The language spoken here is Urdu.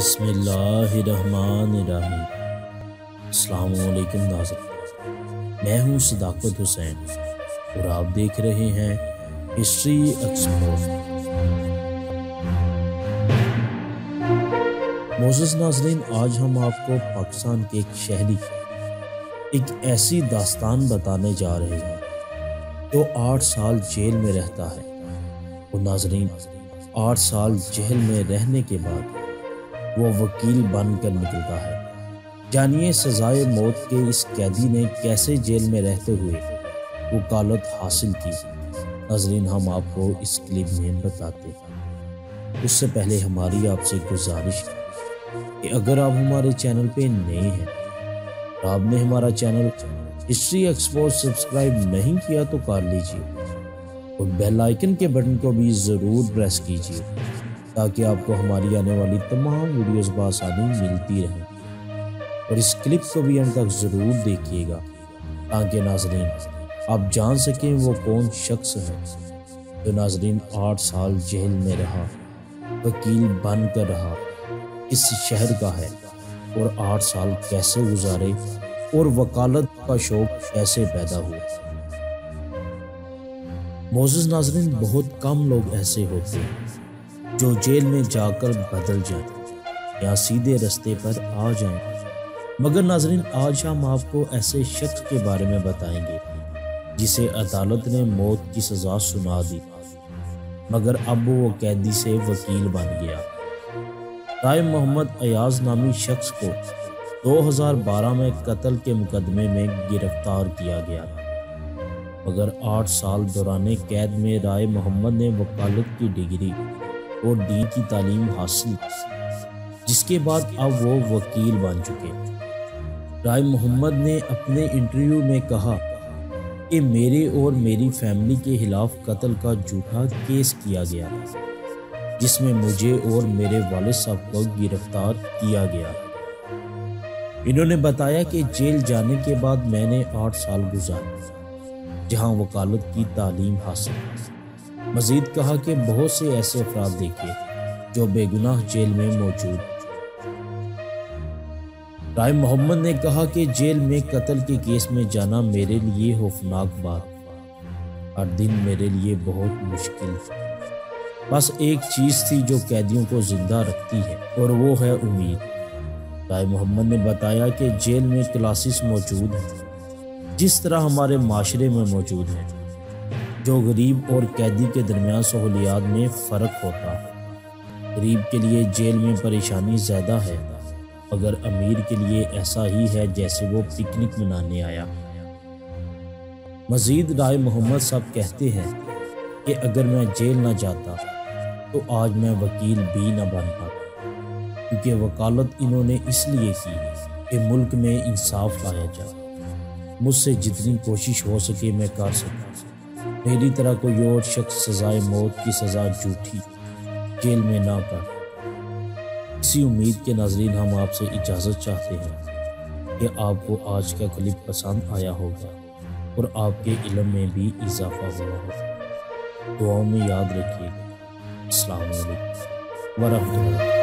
بسم اللہ الرحمن الرحیم۔ السلام علیکم ناظرین، میں ہوں صداقت حسین اور آپ دیکھ رہے ہیں ہسٹری ایکسپلور۔ معزز ناظرین، آج ہم آپ کو پاکستان کے ایک شہری ایک ایسی داستان بتانے جا رہے ہیں جو 8 سال جیل میں رہتا ہے۔ اور ناظرین، 8 سال جیل میں رہنے کے بعد وہ وکیل بن کر نکلتا ہے۔ جانیے سزائے موت کے اس قیدی نے کیسے جیل میں رہتے ہوئے وکالت حاصل کی۔ ناظرین، ہم آپ کو اس کلپ میں بتاتے ہیں۔ اس سے پہلے ہماری آپ سے گزارش ہے کہ اگر آپ ہمارے چینل پہ نئے ہیں اور آپ نے ہمارا چینل ہسٹری ایکسپلور سبسکرائب نہیں کیا تو کر لیجیے اور بیل آئیکن کے بٹن کو بھی ضرور پریس کیجیے تاکہ آپ کو ہماری آنے والی تمام ویڈیوز بآسانی ملتی رہیں۔ اور اس کلپ کو بھی ان تک ضرور دیکھیے گا تاکہ ناظرین آپ جان سکیں وہ کون شخص ہے جو ناظرین 8 سال جیل میں رہا، وکیل بن کر رہا، اس شہر کا ہے اور 8 سال کیسے گزارے اور وکالت کا شوق کیسے پیدا ہوا۔ معزز ناظرین، بہت کم لوگ ایسے ہوتے ہیں جو جیل میں جا کر بدل جائیں یا سیدھے رستے پر آ جائیں، مگر ناظرین آج ہم آپ کو ایسے شخص کے بارے میں بتائیں گے جسے عدالت نے موت کی سزا سنا دی، مگر اب وہ قیدی سے وکیل بن گیا۔ رائے محمد ایاز نامی شخص کو 2012 میں قتل کے مقدمے میں گرفتار کیا گیا، مگر 8 سال دوران قید میں رائے محمد نے وکالت کی ڈگری اور دین کی تعلیم حاصل کی، جس کے بعد اب وہ وکیل بن چکے۔ رائے محمد نے اپنے انٹرویو میں کہا کہ میرے اور میری فیملی کے خلاف قتل کا جھوٹا کیس کیا گیا جس میں مجھے اور میرے والد صاحب کو گرفتار کیا گیا۔ انہوں نے بتایا کہ جیل جانے کے بعد میں نے 8 سال گزارے جہاں وکالت کی تعلیم حاصل کی۔ مزید کہا کہ بہت سے ایسے افراد دیکھے جو بے گناہ جیل میں موجود۔ رائے محمد نے کہا کہ جیل میں قتل کے کیس میں جانا میرے لیے خوفناک بات، ہر دن میرے لیے بہت مشکل تھی۔ بس ایک چیز تھی جو قیدیوں کو زندہ رکھتی ہے اور وہ ہے امید۔ رائے محمد نے بتایا کہ جیل میں کلاسز موجود ہیں جس طرح ہمارے معاشرے میں موجود ہیں، جو غریب اور قیدی کے درمیان سہولیات میں فرق ہوتا ہے۔ غریب کے لیے جیل میں پریشانی زیادہ ہے، مگر امیر کے لیے ایسا ہی ہے جیسے وہ پکنک منانے آیا۔ مزید رائے محمد صاحب کہتے ہیں کہ اگر میں جیل نہ جاتا تو آج میں وکیل بھی نہ بن پاتا، کیونکہ وکالت انہوں نے اس لیے کی کہ ملک میں انصاف لایا جائے۔ مجھ سے جتنی کوشش ہو سکے میں کر سکتا، میری طرح کوئی اور شخص سزائے موت کی سزا جھوٹی جیل میں نہ کر۔ اسی امید کے ناظرین ہم آپ سے اجازت چاہتے ہیں کہ آپ کو آج کا کلپ پسند آیا ہوگا اور آپ کے علم میں بھی اضافہ ہوا ہوگا۔ دعاؤں میں یاد رکھیے۔ السلام علیکم ورحمۃ اللہ۔